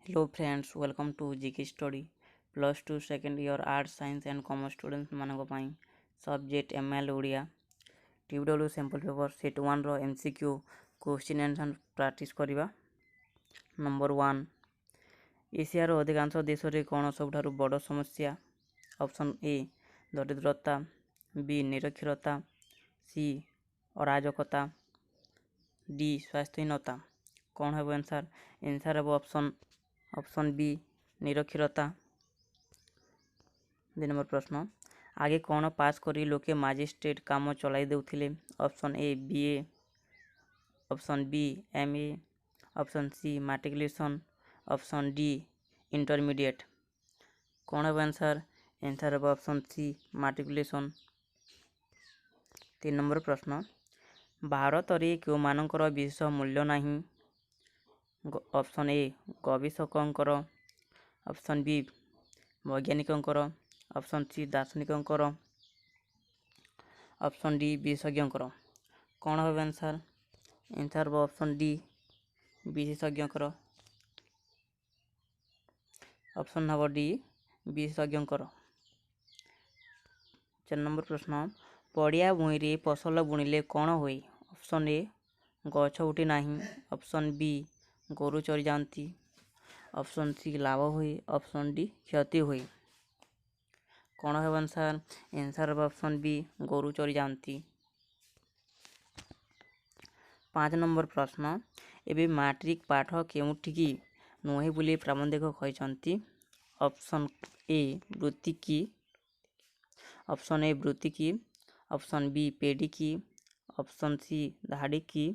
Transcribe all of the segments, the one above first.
Hello friends, welcome to GK Study plus two second year arts science and commerce students मानक पाई subject ML Odia TW sample paper set 1 रो MCQ question answer practice करवा। Number 1, एशियार अधिकांश देश में कौन सबुठारु बड़ समस्या? ऑप्शन ए दरिद्रता, बी निरक्षरता, सी अराजकता, डी स्वास्थ्यहीनता। कौन है आंसर? आंसर है ऑप्शन बी निरक्षरता। 2 नंबर प्रश्न, आगे कौन पास करी लोके मजिस्ट्रेट काम चलाई देउथिले? Option A BA, option B MA, option C matriculation, option D intermediate. कौन है आंसर? आंसर है ऑप्शन सी मैट्रिकुलेशन। 3 नंबर प्रश्न, भारत रे क्यों मानकर विशेष मूल्य नहीं? ऑप्शन ए गवेषकंकर, ऑप्शन बी वैज्ञानिकंकर, ऑप्शन सी दार्शनिकंकर, ऑप्शन डी विशेषज्ञंकर। कौन है आंसर? आंसर ऑप्शन डी विशेषज्ञंकर। ऑप्शन हम डी विशेषज्ञंकर। 4 नंबर प्रश्न, पड़िया भूई रे फसल बुणिले कौन हुए? ऑप्शन ए गछ उठी नहीं, ऑप्शन बी गोरु चरी जाती, ऑप्शन सी लाभ हुए, ऑप्शन डी क्षति हुए। कौन है आंसर? आंसर ऑप्शन बी गोरु चरी जाती। 5 नंबर प्रश्न, एबे मैट्रिक पाठ केउठिकी नुहे बोली प्राबंधिक कहते? ऑप्शन ए वृत्ति की, ऑप्शन ए वृत्ति की, ऑप्शन बी पेड़ी की, ऑप्शन सी धाड़ी की,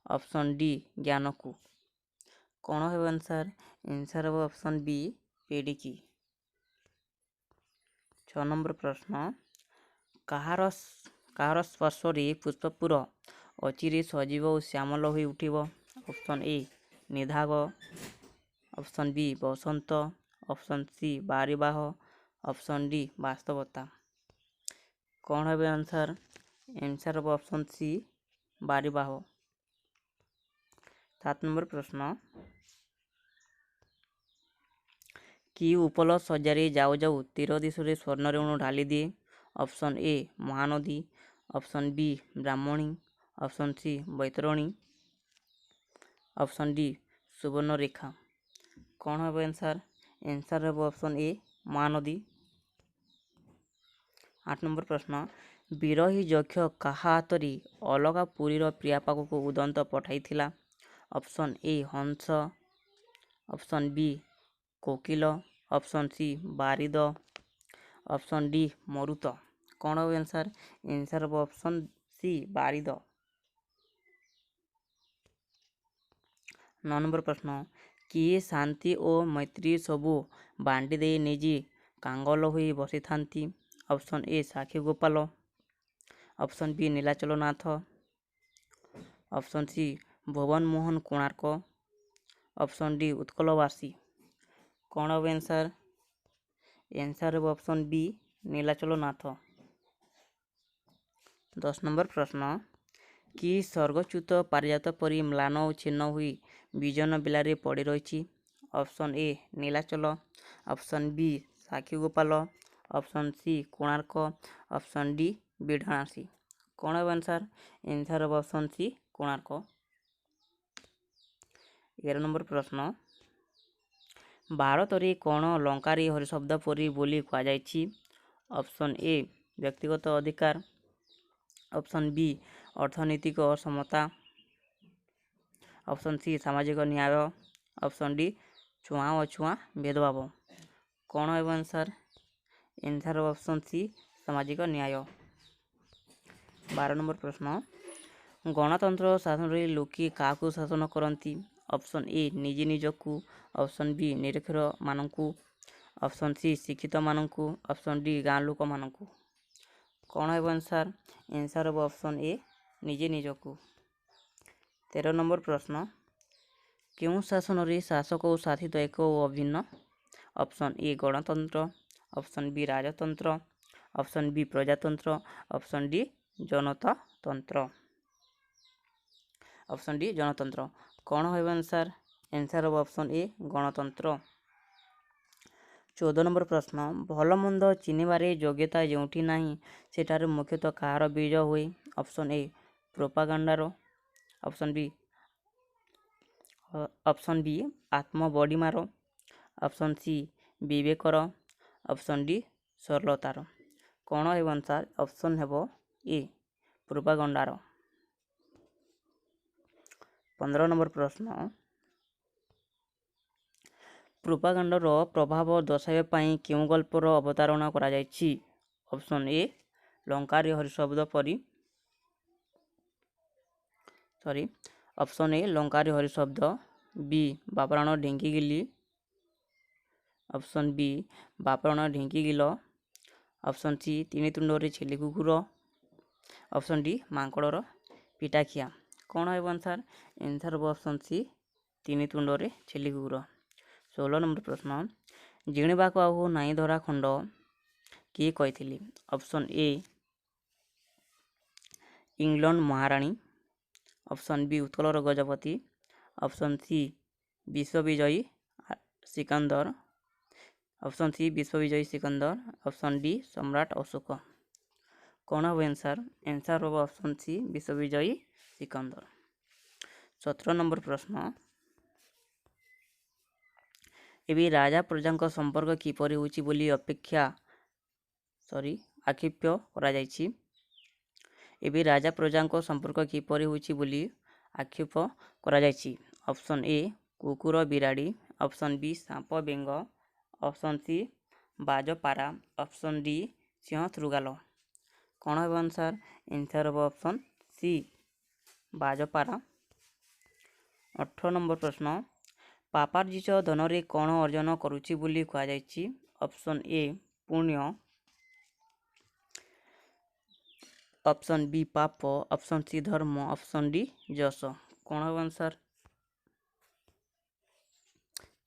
ऑप्शन डी ज्ञान को। कौन है आंसर? आंसर ऑप्शन बी पेड़ी की। 6 नंबर प्रश्न, कहार स्पर्श पुष्पपुर अचिरे सजीव और श्यामल हो उठिब? ऑप्शन ए निधाग, ऑप्शन बी बसंत, ऑप्शन सी बारिबाह, ऑप्शन डी वास्तवता। कौन है आंसर? आंसर ऑप्शन सी बारिबाह। 7 नंबर प्रश्न, कि उपल सज्जारे जाऊ जाऊ तीर दिशा स्वर्ण रेणु ढाली दिए? Option A Mahanadi, option B Brahmani, option C Baitarani, option D Subarnarekha. कौन है आंसर? आंसर है ऑप्शन ए महानदी। 8 नंबर प्रश्न, बिरही यक्ष काहा हातरी अलगा पुरीर प्रिया पाखक उदंत पठाइथिला? ऑप्शन ए हंस, ऑप्शन बी कोकिल, ऑप्शन सी बारिद, ऑप्शन डी मरुत। कौन है आंसर? आंसर ऑप्शन सी बारिद। 9 नंबर प्रश्न, किए शांति और मैत्री सबू बांटी दे निजी कांगल हुई बसी थांती? Option A Sakshi Gopal, option B Nilachal Nath, option C भुवन मोहन कोणार्क, ऑप्शन डी उत्कलवासी। कौन है answer? Answer option B Nilachal Nath. 10 number प्रश्न, कि स्वर्गच्युत पारिजात परी म्लान और छिन्न हुई विजन बेलारे पड़ी रही? Option A Nilachal, option B Sakshi Gopal, option C Konark, option D बिढ़ासी। कौन है answer? Answer option C Konark. 11 number प्रश्न, भारत रे कौन लंकारी हरिशब्द परी बोली कहुଯାଇଛି? ऑप्शन ए व्यक्तिगत अधिकार, ऑप्शन बी अर्थनैतिक असमता, ऑप्शन सी सामाजिक न्याय, ऑप्शन डी छुआ अछुआ भेदभाव। कौन है आंसर? आंसर ऑप्शन सी सामाजिक न्याय। 12 नंबर प्रश्न, गणतंत्र शासन रे लोके काकू शासन करती? ऑप्शन ए निजी निजकू, ऑप्शन बी निरक्षर मानकू, ऑप्शन सी शिक्षित मानकू, ऑप्शन डी गाँ लोक मानकू। कौन है आंसर? आंसर ऑप्शन ए निजे निजकू। 13 नंबर प्रश्न, क्यों शासन रे शासक और शासित एक अभिन्न? ऑप्शन ए गणतंत्र, ऑप्शन बी राजतंत्र, ऑप्शन बी प्रजातंत्र, ऑप्शन डी जनतातंत्र। ऑप्शन डी जनतंत्र। कौन है आंसर? आंसर हम ऑप्शन ए गणतंत्र। 14 नंबर प्रश्न भल मंद चिन्हबारे योग्यता जोटी नहीं सेठार मुख्यतः कहार विजय हुए। ऑप्शन ए प्रोपागांडार, ऑप्शन बी आत्मबड़ीमार, ऑप्शन सी विवेकर, ऑप्शन डी सरलतार। कौन है आंसर? ऑप्शन है ए प्रोपागांडार। 15 नंबर प्रश्न प्रोपागांडार प्रभाव दर्शाइबा केउं गल्पर अवतारणा करा जायछि। ऑप्शन ए लंकार हरिशब्द परी ऑप्शन ए लंकार हरिशब्द, बी बापराण ढेंकीगिली, ऑप्शन बी बापराण ढेंकीगिल, ऑप्शन सी तीन तुंडरे छेली कुकुर, ऑप्शन डी मांकड़र पिटाखिया। कौन है आंसर? आंसर हम ऑप्शन सी तीन तुंडरे छेली कुकुर। 16 नंबर प्रश्न जिणवाक आहु नाई धरा खंड किए कही। ऑप्शन ए इंग्लैंड महाराणी, ऑप्शन बी उत्कलर गजपति, ऑप्शन सी विश्वविजयी सिकंदर, ऑप्शन सी विश्वविजयी सिकंदर, ऑप्शन डी सम्राट अशोक। कौन है आंसर? आंसर होगा ऑप्शन सी विश्वविजयी सिकंदर। 17 नंबर प्रश्न एबी राजा प्रजा संपर्क किपरि होछि बोली आक्षेप्य करा जायछि। एबी राजा प्रजा संपर्क किपरि होछि बोली आक्षेप करा जायछि। ऑप्शन ए कुकुर बिराड़ी, ऑप्शन बी सांप बेंग, ऑप्शन सी बाजपारा, ऑप्शन डी सिंह श्रृगाल। कौन है आंसर? आंसर हम ऑप्शन सी बाजपारा। 18 नंबर प्रश्न पापार्जित धन कौन अर्जन करुछि बोली कहा जायछि। ऑप्शन ए पुण्य, ऑप्शन बी पाप, ऑप्शन सी धर्म, ऑप्शन डी यश। कौन है आंसर?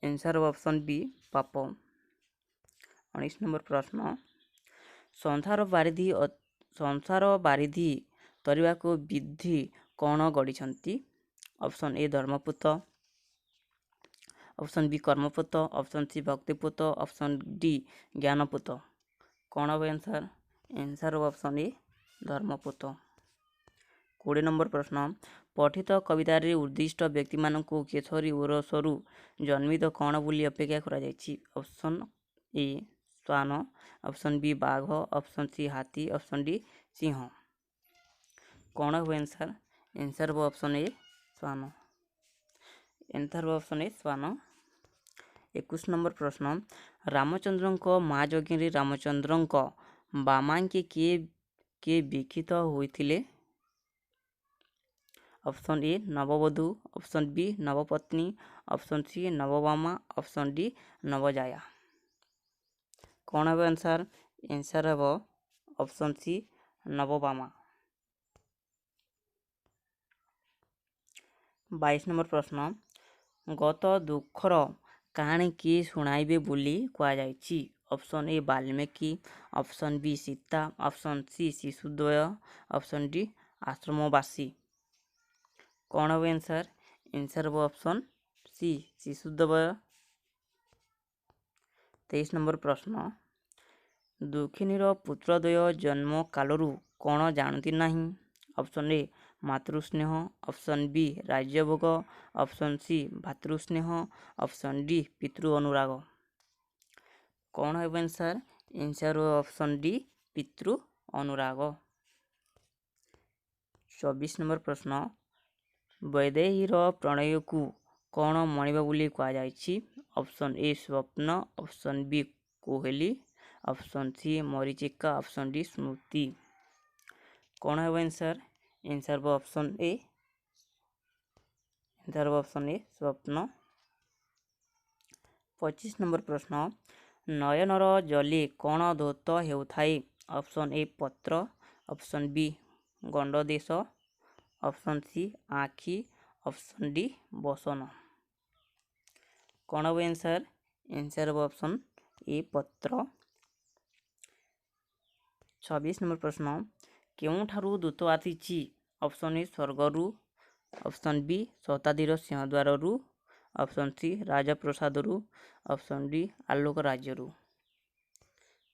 आंसर ऑप्शन बी पाप। 19 नंबर प्रश्न संसार बारिधि तरिबा को विधि कौन गढ़ी। ऑप्शन ए धर्मपुत, ऑप्शन बी कर्मपुत, ऑप्शन सी भक्तिपुत, ऑप्शन डी ज्ञानपुत। कौन है आंसर? आंसर ऑप्शन ए धर्मपुत। 20 नंबर प्रश्न पठित कवितार उद्दिष्ट व्यक्ति मानक केशरी ओरसरु जन्मित कौन बोली अपेक्षा करा जायछि। ऑप्शन ए श्वान, ऑप्शन बी बाघ, ऑप्शन सी हाथी, ऑप्शन डी सिंह। कौन है आंसर? आंसर ऑप्शन ए श्वान। आंसर ऑप्शन ए श्वान। 21 नंबर प्रश्न रामचंद्र माँ यज्ञ रामचंद्र बामांके किए दीक्षित होइथिले। ऑप्शन ए नववधू, ऑप्शन बी नवपत्नी, ऑप्शन सी नवबामा, ऑप्शन डी नवजाया। कौन है आंसर? आंसर है ऑप्शन सी नवबामा। 22 नंबर प्रश्न गत दुखर कहानी किए शुणाइबे बोली कहा जायछि। Option A Valmiki, option B Sita, option C शिशुद्वय, ऑप्शन डी आश्रमवासी। कौन है आंसर? आंसर ऑप्शन सी शिशुद्वय। 23 नंबर प्रश्न दुखिनीर पुत्रद्वय जन्म कालरू कौन जानती नहीं। ऑप्शन ए मातृस्नेह, ऑप्शन बी राज्यभोग, ऑप्शन सी भातृस्नेह, ऑप्शन डी पितृ अनुराग। कौन है आंसर? आंसर ऑप्शन डी पितृ अनुराग। 24 नंबर प्रश्न वैदेहीर प्रणय को कौन मणिबा बोली कहा जायछि। ऑप्शन ए स्वप्न, option B Kohli, option C मरीचिका, ऑप्शन डी स्मृति। कौन है आंसर? आंसर ऑप्शन ए स्वप्न। 25 नंबर प्रश्न नयनर जली कौन धौत हेउथाए। ऑप्शन ए पत्र, ऑप्शन बी गंडदेश, ऑप्शन सी आखि, ऑप्शन डी बसन। कौन है आंसर? आंसर ऑप्शन ए पत्र। 26 नंबर प्रश्न केउठारु दूत आसीछि। ऑप्शन ए स्वर्गरु, ऑप्शन बी शताब्दीर सिंहद्वाररू, ऑप्शन सी राजप्रसादरू, ऑप्शन डी आलोक राज्यरू।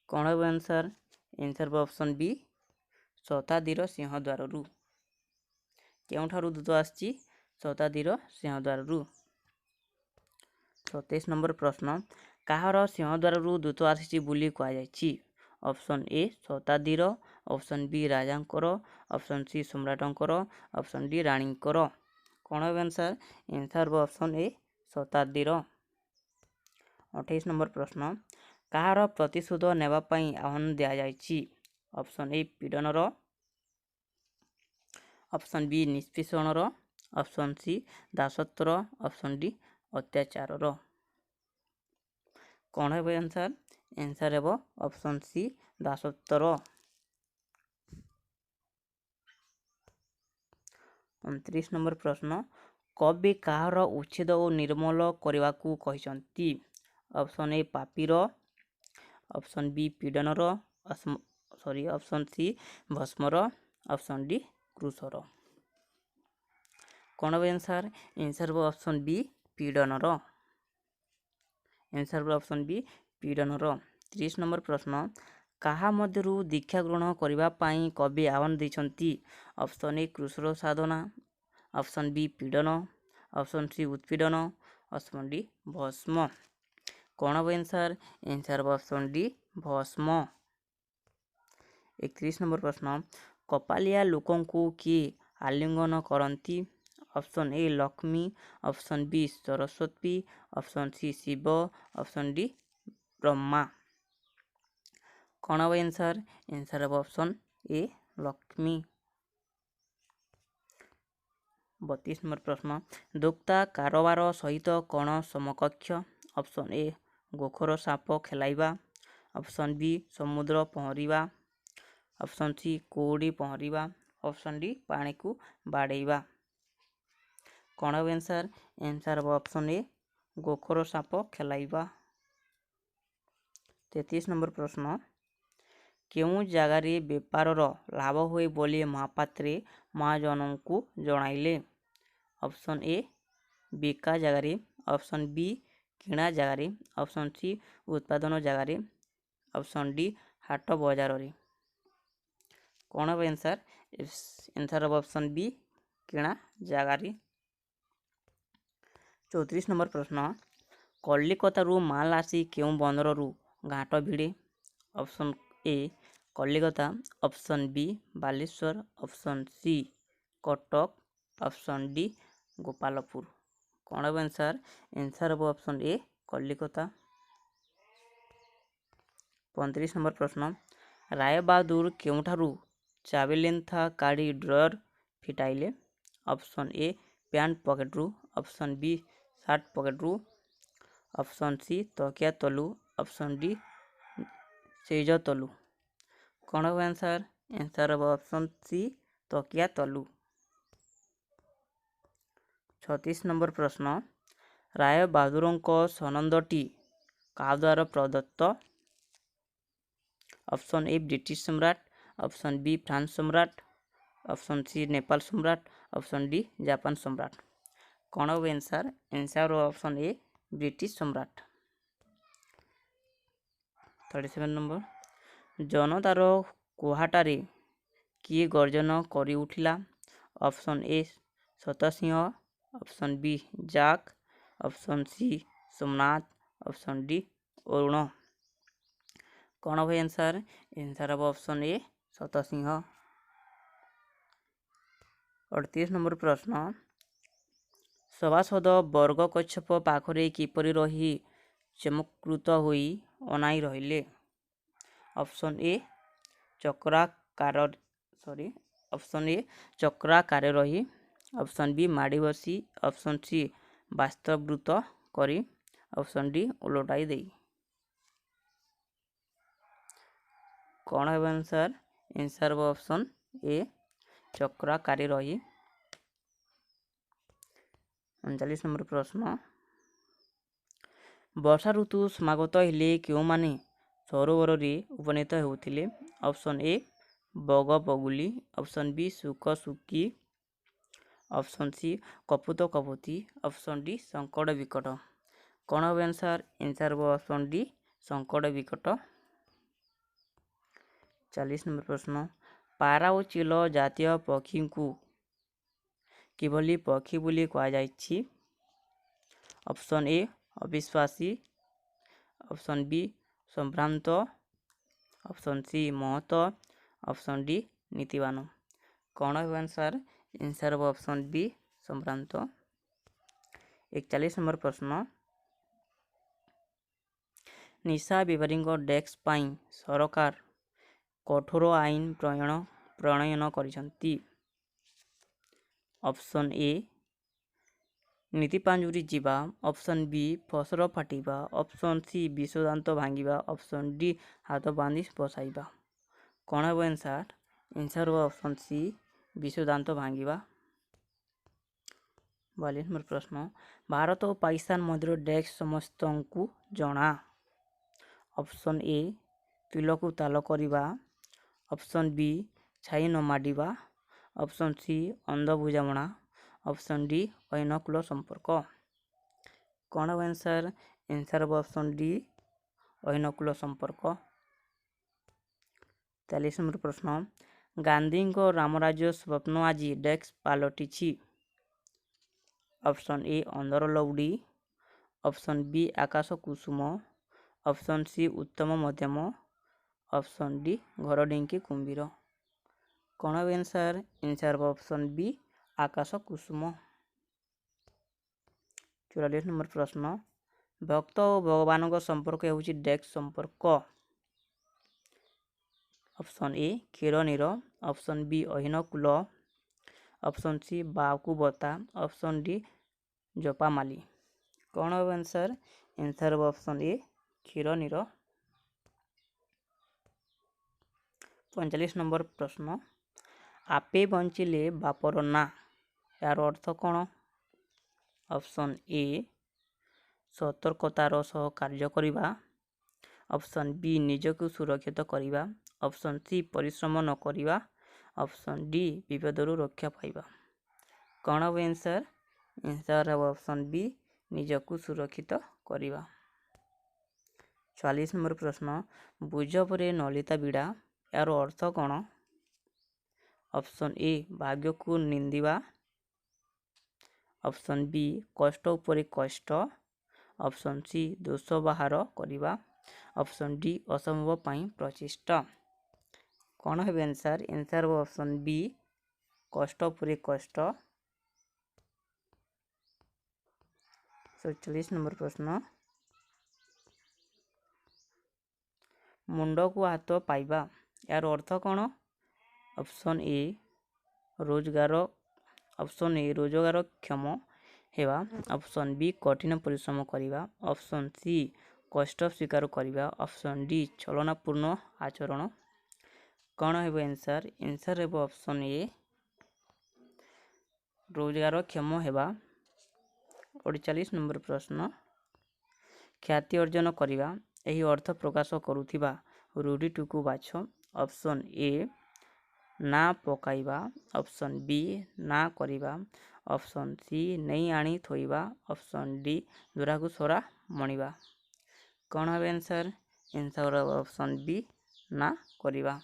कौन है आंसर? आंसर ऑप्शन बी शताब्दीर सिंहद्वाररू। केउठारू दूत आसी? शताब्दीर सिंहद्वाररू। 27 नंबर प्रश्न, काहर सिंहद्वाररू दूत आसी बोली कहुछि? ऑप्शन ए शताब्दीर, ऑप्शन बी राजांकर, ऑप्शन सी सम्राटंकर, ऑप्शन डी रानींकर। कौन है आंसर? आंसर ऑप्शन ए शताब्दीर। 28 नंबर प्रश्न, काहर प्रतिशोध नेबा पई आह्वान दिया जायछि? ऑप्शन ए पीड़नर, ऑप्शन बी निष्पेषणर, ऑप्शन सी दासत्वर, ऑप्शन डी अत्याचारर। कौन है आंसर? आंसर है ऑप्शन सी दासत्वर। 29 नंबर प्रश्न, कवि काहर उच्छेद और निर्मूल करने को कहिसंती? ऑप्शन ए पापीर, ऑप्शन बी पीड़नर, ऑप्शन सी भस्मर, ऑप्शन डी क्रूसर। कौन है आंसर? आंसर ऑप्शन बी पीड़नर। आंसर ऑप्शन बी पीड़नर। 30 नंबर प्रश्न, काहा मध्यरु दीक्षा ग्रहण करने पाई कवि आह्वान देइछंती? ऑप्शन ए क्रूसर साधना, ऑप्शन बी पीड़न, ऑप्शन सी उत्पीड़न, ऑप्शन डी भस्म। कौन है आंसर? आंसर ऑप्शन डी भस्म। 31 नंबर प्रश्न, कपालिया लोकों को किए आलिंगन करती? Option A Lakshmi, option B Saraswati, option C Shiv, option D Brahma. कौन है answer? Answer option A Lakshmi. 32 number प्रश्न, दोक्ता कारोबार सहित कौन समकक्ष? ऑप्शन ए गोखर साप खेलाइबा, ऑप्शन बी समुद्र पहरिबा, ऑप्शन सी कौड़ी पहरिबा, ऑप्शन डी पानी को बाड़ेबा। कौन है आंसर? आंसर ऑप्शन ए गोखर साप खेलाइबा। 33 नंबर प्रश्न, केउ जगार बेपारर लाभ हुए बोली महापात्रे महाजन को जणाइले? ऑप्शन ए बिका जगार, ऑप्शन बी किणा जगार, ऑप्शन सी उत्पादन जगार, ऑप्शन डी हाट बजार रे। कौन है आंसर? आंसर ऑप्शन बी किणा जगार। 34 नंबर प्रश्न, कलिकतारू माल आसी केउ बंदररू घाट भिड़े? Option A Calcutta, option B Baleshwar, option C Cuttack, option D Gopalpur. कौन है answer? Answer option A Calcutta. 35 number प्रश्न, राय बहादुर केउठारू जावेलिन था काढ़ी ड्रयर फिटाइले? ऑप्शन ए पैंट पॉकेटरू, ऑप्शन बी शर्ट पॉकेटरू, ऑप्शन सी तकिया तलू, ऑप्शन डी सेज तलू। कौन है आंसर? आंसर ऑप्शन सी तकिया तलू। 36 नंबर प्रश्न, राय बहादुर सनंदटी क्या द्वारा प्रदत्त? ऑप्शन ए ब्रिटिश सम्राट, ऑप्शन बी फ्रांस सम्राट, ऑप्शन सी नेपाल सम्राट, ऑप्शन डी जापान सम्राट। कौन है answer? Answer option A British सम्राट। 37 नंबर, जनतार कुहाटारे किए गर्जन करी उठिला? ऑप्शन ए शतसिंह, ऑप्शन बी जाक, option C Somnath, option D Arun. कौन है आंसर? आंसर ऑप्शन ए शतसिंह। 38 नंबर प्रश्न, सभासद वर्ग कच्छप पाखरे किपरि रही चमत्कृत होई अनाई रहिले? ऑप्शन ए चक्राकार ऑप्शन ए चक्राकार रही, ऑप्शन बी माड़ी बसी, ऑप्शन सी वास्तवृत करी, ऑप्शन डी उलटाई दे। कौन है आंसर? आंसर ऑप्शन ए चक्राकारी रही। 39 नंबर प्रश्न, वर्षा ऋतु समागत हेले क्यों माने सरोवर रे उपनीत होउथिले? ऑप्शन ए बग बगुली, ऑप्शन बी सुख सुकी, ଅପସନ୍ ସି କପୁତ କପୁତି, ଅପସନ୍ ଡି ସଙ୍କଟ ବିକଟ। କ'ଣ ହେବ ଆନ୍ସର୍? ଆନ୍ସର୍ ହେବ ଅପସନ୍ ଡି ସଙ୍କଟ ବିକଟ। 40 ନମ୍ବର ପ୍ରଶ୍ନ, ପାରା ଓ ଚିଲ ଜାତୀୟ ପକ୍ଷୀଙ୍କୁ କିଭଳି ପକ୍ଷୀ ବୋଲି କୁହାଯାଇଛି? ଅପସନ୍ ଏ ଅବିଶ୍ୱାସୀ, ଅପସନ୍ ବି ସମ୍ଭ୍ରାନ୍ତ, ଅପସନ୍ ସି ମହତ, ଅପସନ୍ ଡି ନୀତିବାନ। କ'ଣ ହେବ ଆନ୍ସର୍? ଆନ୍ସର୍ ହେବ ଅପସନ୍ ବି ସମ୍ଭ୍ରାନ୍ତ। 41 ନମ୍ବର ପ୍ରଶ୍ନ, ନିଶା ବେପାରୀଙ୍କ ଡେସ୍କ ପାଇଁ ସରକାର କଠୋର ଆଇନ ପ୍ରଣୟନ କରିଛନ୍ତି। ଅପସନ୍ ଏ ନୀତି ପାଞ୍ଜୁରି ଯିବା, ଅପସନ୍ ବି ଫସଲ ଫାଟିବା, ଅପସନ୍ ସି ବିଷ ଦାନ୍ତ ଭାଙ୍ଗିବା, ଅପସନ୍ ଡି ହାତ ବାନ୍ଧି ବସାଇବା। କ'ଣ ହେବ ଆନ୍ସର୍? ଆନ୍ସର୍ ହେବ ଅପସନ୍ ସି ବିଷ ଦାନ୍ତ ଭାଙ୍ଗିବା। 42 ନମ୍ବର ପ୍ରଶ୍ନ, ଭାରତ ଓ ପାକିସ୍ତାନ ମଧ୍ୟରେ ଡେସ୍କ ସମସ୍ତଙ୍କୁ ଜଣା। ଅପସନ୍ ଏ ତିଲକୁ ତାଲ କରିବା, ଅପସନ୍ ବି ଛାଇ ନ ମାଡ଼ିବା, ଅପସନ୍ ସି ଅନ୍ଧ ବୁଝାମଣା, ଅପସନ୍ ଡି ଐନକୁଳ ସମ୍ପର୍କ। କ'ଣ ହେବ ଆନ୍ସର୍? ଆନ୍ସର୍ ହେବ ଅପସନ୍ ଡି ଐନକୁଳ ସମ୍ପର୍କ। 43 ନମ୍ବର ପ୍ରଶ୍ନ, ଗାନ୍ଧୀଙ୍କ ରାମରାଜ୍ୟ ସ୍ୱପ୍ନ ଆଜି ଡେସ୍କ ପାଲଟିଛି। ଅପସନ୍ ଏ ଅନ୍ଧର ଲଉଡ଼ି, ଅପସନ୍ ବି ଆକାଶ କୁସୁମ, ଅପସନ୍ ସି ଉତ୍ତମ ମଧ୍ୟମ, ଅପସନ୍ ଡି ଘର ଢିଙ୍କି କୁମ୍ଭୀର। କ'ଣ ହେବ ଆନ୍ସର୍? ଆନ୍ସର୍ ହେବ ଅପସନ୍ ବି ଆକାଶ କୁସୁମ। 44 ନମ୍ବର ପ୍ରଶ୍ନ, ଭକ୍ତ ଓ ଭଗବାନଙ୍କ ସମ୍ପର୍କ ହେଉଛି ଡେସ୍କ ସମ୍ପର୍କ। ଅପସନ୍ ଏ କ୍ଷୀର ନୀର, ଅପସନ୍ ବି ଐନକୁଳ, ଅପସନ୍ ସି ବାକୁବତା, ଅପସନ୍ ଡି ଜପାମାଳି। କ'ଣ ହେବ ଆନ୍ସର୍? ଆନ୍ସର୍ ହେବ ଅପସନ୍ ଏ କ୍ଷୀର ନୀର। 45 ନମ୍ବର ପ୍ରଶ୍ନ, ଆପେ ବଞ୍ଚିଲେ ବାପର ନାଁ, ଏହାର ଅର୍ଥ କ'ଣ? ଅପସନ୍ ଏ ସତର୍କତାର ସହ କାର୍ଯ୍ୟ କରିବା, ଅପସନ୍ ବି ନିଜକୁ ସୁରକ୍ଷିତ କରିବା, ଅପସନ୍ ସି ପରିଶ୍ରମ ନ କରିବା, ଅପସନ୍ ଡି ବିପଦରୁ ରକ୍ଷା ପାଇବା। କ'ଣ ହେବ ଆନ୍ସର୍? ଆନ୍ସର୍ ହେବ ଅପସନ୍ ବି ନିଜକୁ ସୁରକ୍ଷିତ କରିବା। 44 ନମ୍ବର ପ୍ରଶ୍ନ, ବୁଝ ପରେ ନଳିତା ବିଡ଼ା, ଏହାର ଅର୍ଥ କ'ଣ? ଅପସନ୍ ଏ ଭାଗ୍ୟକୁ ନିନ୍ଦିବା, ଅପସନ୍ ବି କଷ୍ଟ ଉପରେ କଷ୍ଟ, ଅପସନ୍ ସି ଦୋଷ ବାହାର କରିବା, ଅପସନ୍ ଡି ଅସମ୍ଭବ ପାଇଁ ପ୍ରଚେଷ୍ଟା। କ'ଣ ହେବ ଆନ୍ସର୍? ଆନ୍ସର୍ ହେବ ଅପସନ୍ ବି କଷ୍ଟ ଉପରେ କଷ୍ଟ। 47 ନମ୍ବର ପ୍ରଶ୍ନ, ମୁଣ୍ଡକୁ ହାତ ପାଇବା, ଏହାର ଅର୍ଥ କ'ଣ? ଅପସନ୍ ଏ ରୋଜଗାରକ୍ଷମ ହେବା, ଅପସନ୍ ବି କଠିନ ପରିଶ୍ରମ କରିବା, ଅପସନ୍ ସି କଷ୍ଟ ସ୍ୱୀକାର କରିବା, ଅପସନ୍ ଡି ଛଳନାପୂର୍ଣ୍ଣ ଆଚରଣ। କ'ଣ ହେବ ଆନ୍ସର୍? ଆନ୍ସର୍ ହେବ ଅପସନ୍ ଏ ରୋଜଗାରକ୍ଷମ ହେବା। 48 ନମ୍ବର ପ୍ରଶ୍ନ, ଖ୍ୟାତି ଅର୍ଜନ କରିବା, ଏହି ଅର୍ଥ ପ୍ରକାଶ କରୁଥିବା ରୂଢ଼ିଟିକୁ ବାଛ। ଅପସନ୍ ଏ ନାଁ ପକାଇବା, ଅପସନ୍ ବି ନାଁ କରିବା, ଅପସନ୍ ସି ନେଇ ଆଣି ଥୋଇବା, ଅପସନ୍ ଡି ଦୂରାକୁ ସରା ମଣିବା। କ'ଣ ହେବ ଆନ୍ସର୍? ଆନ୍ସର୍ ହେବ ଅପସନ୍ ବି ନାଁ କରିବା।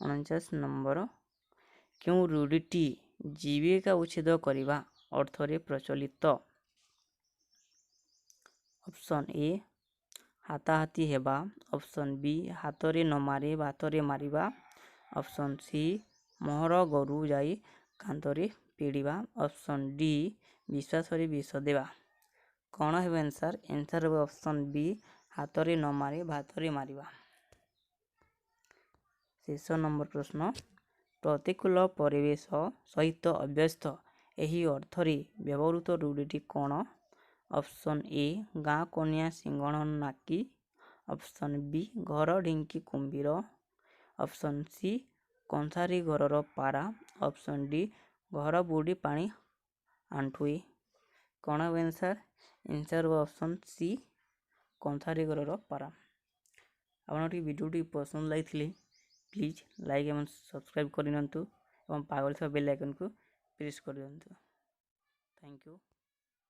49 ନମ୍ବର, କେଉଁ ରୂଢ଼ିଟି ଜୀବିକା ଉଚ୍ଛେଦ କରିବା ଅର୍ଥରେ ପ୍ରଚଳିତ? ଅପସନ୍ ଏ ହାତାହାତି ହେବା, ଅପସନ୍ ବି ହାତରେ ନ ମାରି ଭାତରେ ମାରିବା, ଅପସନ୍ ସି ମୋହର ଗୋରୁ ଯାଇ କାନ୍ଥରେ ପିଡ଼ିବା, ଅପସନ୍ ଡି ବିଶ୍ୱାସରେ ବିଷ ଦେବା। କ'ଣ ହେବ ଆନ୍ସର୍? ଆନ୍ସର୍ ହେବ ଅପସନ୍ ବି ହାତରେ ନ ମାରି ଭାତରେ ମାରିବା। ଶେଷ ନମ୍ବର ପ୍ରଶ୍ନ, ପ୍ରତିକୂଳ ପରିବେଶ ସହିତ ଅଭ୍ୟସ୍ତ, ଏହି ଅର୍ଥରେ ବ୍ୟବହୃତ ରୂଢ଼ିଟି କ'ଣ? ଅପସନ୍ ଏ ଗାଁ କନିଆଁ ସିଂଘଣ ନାକି, ଅପସନ୍ ବି ଘର ଢିଙ୍କି କୁମ୍ଭୀର, ଅପସନ୍ ସି କଂସାରୀ ଘରର ପାରା, ଅପସନ୍ ଡି ଘର ବୁଡ଼ି ପାଣି ଆଣ୍ଠୁଏ। କ'ଣ ହେବ ଆନ୍ସର୍? ଆନ୍ସର୍ ହେବ ଅପସନ୍ ସି କଂସାରୀ ଘରର ପାରା। ଆପଣଙ୍କ ଭିଡ଼ିଓଟି ପସନ୍ଦ ଲାଗିଥିଲେ ପ୍ଲିଜ୍ ଲାଇକ୍ ଏବଂ ସବସ୍କ୍ରାଇବ୍ କରିନିଅନ୍ତୁ ଏବଂ ପାଗଳ ଥିବା ବେଲ୍ ଆଇକନ୍କୁ ପ୍ରେସ୍ କରିଦିଅନ୍ତୁ। Thank you.